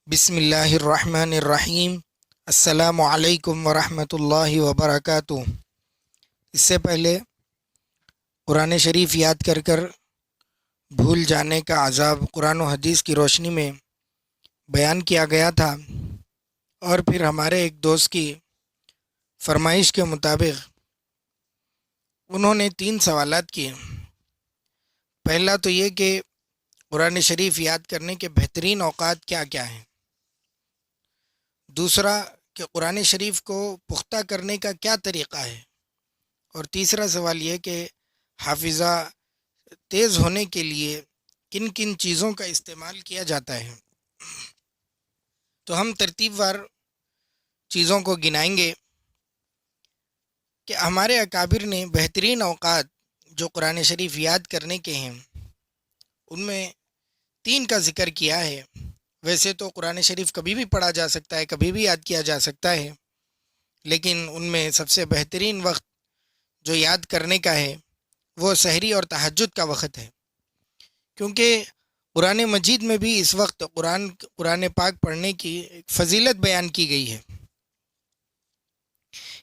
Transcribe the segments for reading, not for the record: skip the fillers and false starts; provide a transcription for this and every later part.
بسم اللہ الرحمن الرحیم۔ السلام علیکم ورحمۃ اللہ وبرکاتہ۔ اس سے پہلے قرآن شریف یاد کر کر بھول جانے کا عذاب قرآن و حدیث کی روشنی میں بیان کیا گیا تھا، اور پھر ہمارے ایک دوست کی فرمائش کے مطابق انہوں نے 3 سوالات کیے۔ پہلا تو یہ کہ قرآن شریف یاد کرنے کے بہترین اوقات کیا کیا ہیں، دوسرا کہ قرآن شریف کو پختہ کرنے کا کیا طریقہ ہے، اور تیسرا سوال یہ کہ حافظہ تیز ہونے کے لیے کن کن چیزوں کا استعمال کیا جاتا ہے۔ تو ہم ترتیب وار چیزوں کو گنائیں گے کہ ہمارے اکابر نے بہترین اوقات جو قرآن شریف یاد کرنے کے ہیں ان میں 3 کا ذکر کیا ہے۔ ویسے تو قرآن شریف کبھی بھی پڑھا جا سکتا ہے، کبھی بھی یاد کیا جا سکتا ہے، لیکن ان میں سب سے بہترین وقت جو یاد کرنے کا ہے وہ سحری اور تہجد کا وقت ہے، کیونکہ قرآن مجید میں بھی اس وقت قرآن پاک پڑھنے کی فضیلت بیان کی گئی ہے۔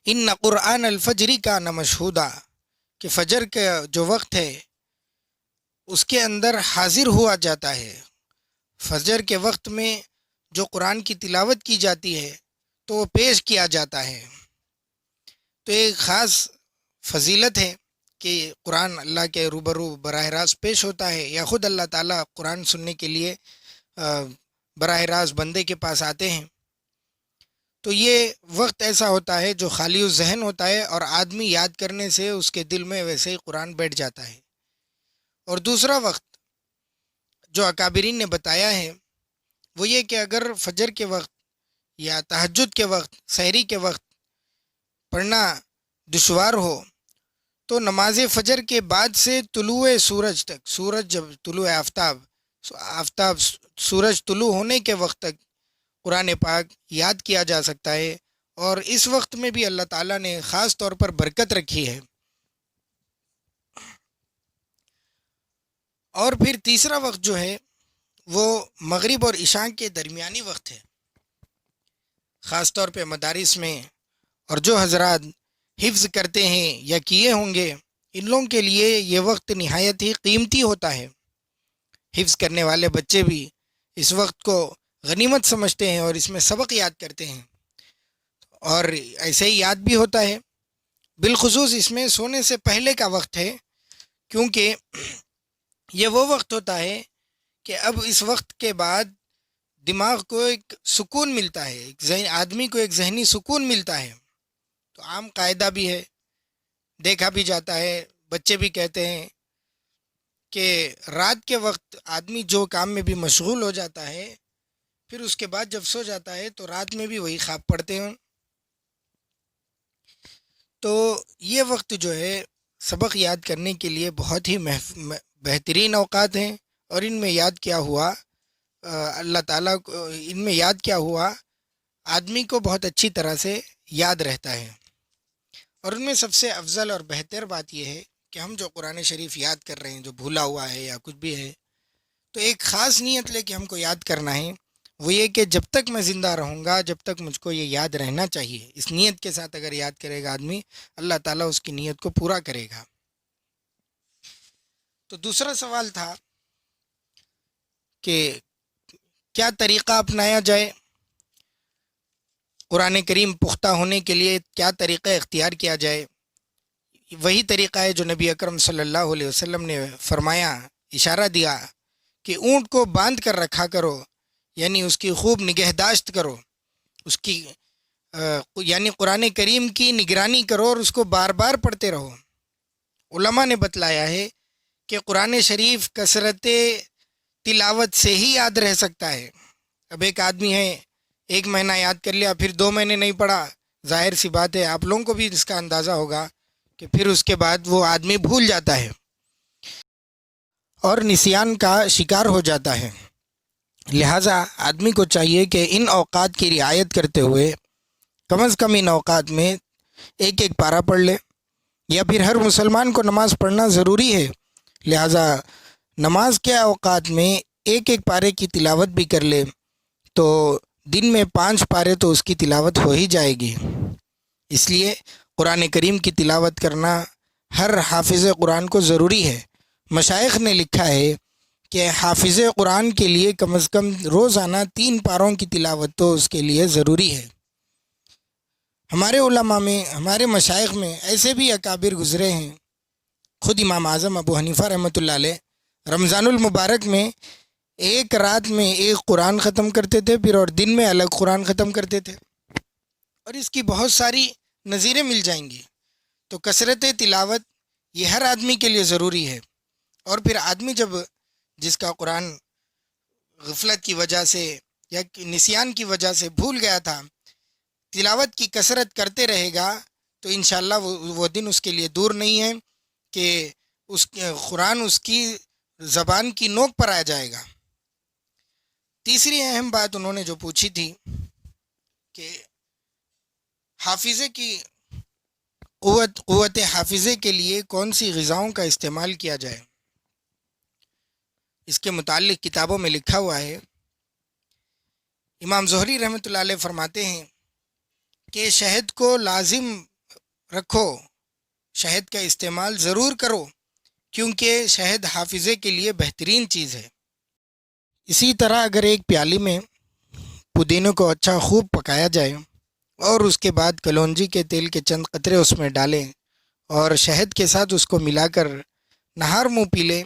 ان قرآن الفجر کا مشہودہ، کہ فجر کا جو وقت ہے اس کے اندر حاضر ہوا جاتا ہے۔ فجر کے وقت میں جو قرآن کی تلاوت کی جاتی ہے تو وہ پیش کیا جاتا ہے، تو ایک خاص فضیلت ہے کہ قرآن اللہ کے روبرو براہ راست پیش ہوتا ہے، یا خود اللہ تعالیٰ قرآن سننے کے لیے براہ راست بندے کے پاس آتے ہیں۔ تو یہ وقت ایسا ہوتا ہے جو خالی الذہن ہوتا ہے، اور آدمی یاد کرنے سے اس کے دل میں ویسے ہی قرآن بیٹھ جاتا ہے۔ اور دوسرا وقت جو اکابرین نے بتایا ہے وہ یہ کہ اگر فجر کے وقت یا تہجد کے وقت، سحری کے وقت پڑھنا دشوار ہو تو نماز فجر کے بعد سے طلوع سورج تک، سورج جب طلوع آفتاب سورج طلوع ہونے کے وقت تک قرآن پاک یاد کیا جا سکتا ہے، اور اس وقت میں بھی اللہ تعالیٰ نے خاص طور پر برکت رکھی ہے۔ اور پھر تیسرا وقت جو ہے وہ مغرب اور عشاء کے درمیانی وقت ہے، خاص طور پہ مدارس میں، اور جو حضرات حفظ کرتے ہیں یا کیے ہوں گے ان لوگوں کے لیے یہ وقت نہایت ہی قیمتی ہوتا ہے۔ حفظ کرنے والے بچے بھی اس وقت کو غنیمت سمجھتے ہیں اور اس میں سبق یاد کرتے ہیں، اور ایسے ہی یاد بھی ہوتا ہے۔ بالخصوص اس میں سونے سے پہلے کا وقت ہے، کیونکہ یہ وہ وقت ہوتا ہے کہ اب اس وقت کے بعد دماغ کو ایک سکون ملتا ہے، آدمی کو ایک ذہنی سکون ملتا ہے۔ تو عام قاعدہ بھی ہے، دیکھا بھی جاتا ہے، بچے بھی کہتے ہیں کہ رات کے وقت آدمی جو کام میں بھی مشغول ہو جاتا ہے، پھر اس کے بعد جب سو جاتا ہے تو رات میں بھی وہی خواب پڑتے ہیں۔ تو یہ وقت جو ہے سبق یاد کرنے کے لیے بہت ہی بہترین اوقات ہیں، اور ان میں یاد کیا ہوا اللہ تعالیٰ کو، ان میں یاد کیا ہوا آدمی کو بہت اچھی طرح سے یاد رہتا ہے۔ اور ان میں سب سے افضل اور بہتر بات یہ ہے کہ ہم جو قرآن شریف یاد کر رہے ہیں، جو بھولا ہوا ہے یا کچھ بھی ہے، تو ایک خاص نیت لے کے ہم کو یاد کرنا ہے، وہ یہ کہ جب تک میں زندہ رہوں گا جب تک مجھ کو یہ یاد رہنا چاہیے۔ اس نیت کے ساتھ اگر یاد کرے گا آدمی، اللہ تعالیٰ اس کی نیت کو پورا کرے گا۔ تو دوسرا سوال تھا کہ کیا طریقہ اپنایا جائے، قرآن کریم پختہ ہونے کے لیے کیا طریقہ اختیار کیا جائے۔ وہی طریقہ ہے جو نبی اکرم صلی اللہ علیہ وسلم نے فرمایا، اشارہ دیا کہ اونٹ کو باندھ کر رکھا کرو، یعنی اس کی خوب نگہداشت کرو، اس کی یعنی قرآن کریم کی نگرانی کرو، اور اس کو بار بار پڑھتے رہو۔ علماء نے بتلایا ہے کہ قرآن شریف کثرت تلاوت سے ہی یاد رہ سکتا ہے۔ اب ایک آدمی ہے 1 مہینہ یاد کر لیا، پھر 2 مہینے نہیں پڑھا، ظاہر سی بات ہے آپ لوگوں کو بھی اس کا اندازہ ہوگا کہ پھر اس کے بعد وہ آدمی بھول جاتا ہے اور نسیان کا شکار ہو جاتا ہے۔ لہٰذا آدمی کو چاہیے کہ ان اوقات کی رعایت کرتے ہوئے کم از کم ان اوقات میں ایک پارہ پڑھ لے، یا پھر ہر مسلمان کو نماز پڑھنا ضروری ہے، لہٰذا نماز کے اوقات میں ایک پارے کی تلاوت بھی کر لے، تو دن میں 5 پارے تو اس کی تلاوت ہو ہی جائے گی۔ اس لیے قرآن کریم کی تلاوت کرنا ہر حافظ قرآن کو ضروری ہے۔ مشائخ نے لکھا ہے کہ حافظ قرآن کے لیے کم از کم روزانہ 3 پاروں کی تلاوت تو اس کے لیے ضروری ہے۔ ہمارے علماء میں، ہمارے مشائخ میں ایسے بھی اکابر گزرے ہیں، خود امام اعظم ابو حنیفہ رحمۃ اللہ علیہ رمضان المبارک میں ایک رات میں ایک قرآن ختم کرتے تھے، پھر اور دن میں الگ قرآن ختم کرتے تھے، اور اس کی بہت ساری نظیریں مل جائیں گی۔ تو کثرت تلاوت یہ ہر آدمی کے لیے ضروری ہے۔ اور پھر آدمی جس کا قرآن غفلت کی وجہ سے یا نسیان کی وجہ سے بھول گیا تھا، تلاوت کی کثرت کرتے رہے گا تو انشاءاللہ وہ دن اس کے لیے دور نہیں ہے کہ قرآن اس کی زبان کی نوک پر آ جائے گا۔ تیسری اہم بات انہوں نے جو پوچھی تھی کہ حافظے کی قوت حافظے کے لیے کون سی غذاؤں کا استعمال کیا جائے، اس کے متعلق کتابوں میں لکھا ہوا ہے۔ امام زہری رحمۃ اللہ علیہ فرماتے ہیں کہ شہد کو لازم رکھو، شہد کا استعمال ضرور کرو، کیونکہ شہد حافظے کے لیے بہترین چیز ہے۔ اسی طرح اگر ایک پیالی میں پودینے کو اچھا خوب پکایا جائے اور اس کے بعد کلونجی کے تیل کے چند قطرے اس میں ڈالیں اور شہد کے ساتھ اس کو ملا کر نہار منہ پی لیں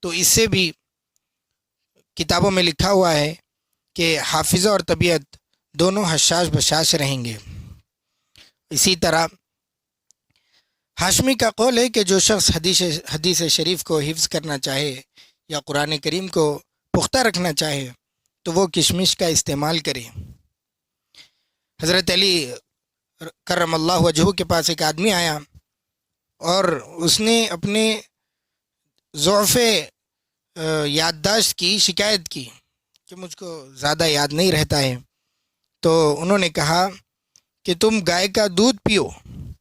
تو اس سے بھی کتابوں میں لکھا ہوا ہے کہ حافظہ اور طبیعت دونوں حشاش بشاش رہیں گے۔ اسی طرح ہاشمی کا قول ہے کہ جو شخص حدیث شریف کو حفظ کرنا چاہے یا قرآن کریم کو پختہ رکھنا چاہے تو وہ کشمش کا استعمال کرے۔ حضرت علی کرم اللہ وجہہ کے پاس ایک آدمی آیا اور اس نے اپنے ضعف یادداشت کی شکایت کی کہ مجھ کو زیادہ یاد نہیں رہتا ہے، تو انہوں نے کہا کہ تم گائے کا دودھ پیو،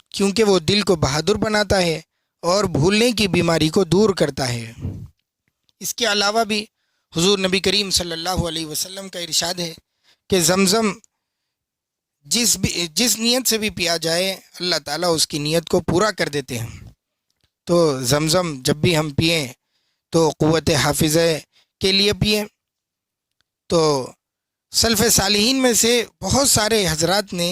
کیونکہ وہ دل کو بہادر بناتا ہے اور بھولنے کی بیماری کو دور کرتا ہے۔ اس کے علاوہ بھی حضور نبی کریم صلی اللہ علیہ وسلم کا ارشاد ہے کہ زمزم جس نیت سے بھی پیا جائے اللہ تعالیٰ اس کی نیت کو پورا کر دیتے ہیں۔ تو زمزم جب بھی ہم پئیں تو قوت حافظہ کے لیے پئیں۔ تو سلف صالحین میں سے بہت سارے حضرات نے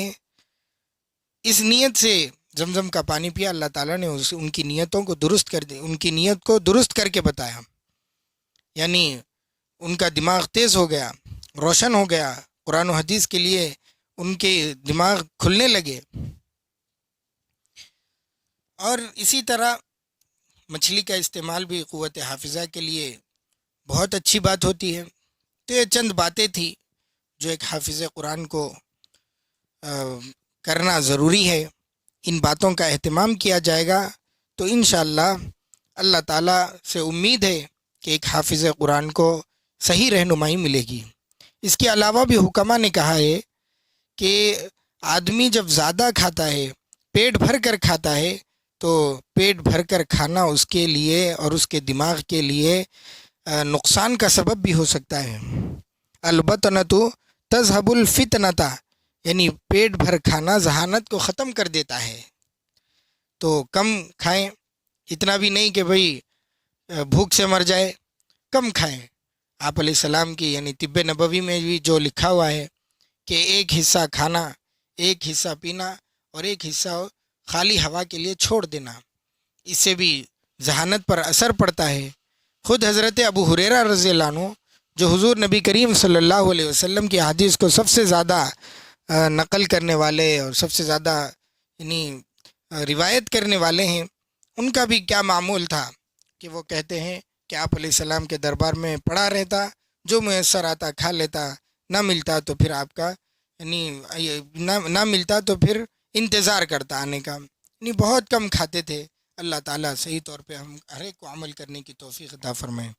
اس نیت سے زمزم کا پانی پیا، اللہ تعالیٰ نے ان کی نیتوں کو درست کر دی، ان کی نیت کو درست کر کے بتایا، یعنی ان کا دماغ تیز ہو گیا، روشن ہو گیا، قرآن و حدیث کے لیے ان کے دماغ کھلنے لگے۔ اور اسی طرح مچھلی کا استعمال بھی قوت حافظہ کے لیے بہت اچھی بات ہوتی ہے۔ تو یہ چند باتیں تھی جو ایک حافظ قرآن کو کرنا ضروری ہے۔ ان باتوں کا اہتمام کیا جائے گا تو انشاءاللہ اللہ تعالیٰ سے امید ہے کہ ایک حافظ قرآن کو صحیح رہنمائی ملے گی۔ اس کے علاوہ بھی حکماء نے کہا ہے کہ آدمی جب زیادہ کھاتا ہے، پیٹ بھر کر کھاتا ہے، تو پیٹ بھر کر کھانا اس کے لیے اور اس کے دماغ کے لیے نقصان کا سبب بھی ہو سکتا ہے۔ البطنۃ تذہب الفتنۃ، یعنی پیٹ بھر کھانا ذہانت کو ختم کر دیتا ہے۔ تو کم کھائیں، اتنا بھی نہیں کہ بھئی بھوک سے مر جائے، کم کھائیں۔ آپ علیہ السلام کی یعنی طب نبوی میں بھی جو لکھا ہوا ہے کہ ایک حصہ کھانا، ایک حصہ پینا اور ایک حصہ خالی ہوا کے لیے چھوڑ دینا، اس سے بھی ذہانت پر اثر پڑتا ہے۔ خود حضرت ابو ہریرہ رضی اللہ عنہ جو حضور نبی کریم صلی اللہ علیہ وسلم کی حدیث کو سب سے زیادہ نقل کرنے والے اور سب سے زیادہ یعنی روایت کرنے والے ہیں، ان کا بھی کیا معمول تھا کہ وہ کہتے ہیں کہ آپ علیہ السلام کے دربار میں پڑا رہتا، جو میسر آتا کھا لیتا، نہ ملتا تو پھر آپ کا یعنی نہ ملتا تو پھر انتظار کرتا آنے کا، یعنی بہت کم کھاتے تھے۔ اللہ تعالیٰ صحیح طور پہ ہم ہر ایک کو عمل کرنے کی توفیق عطا فرمائے۔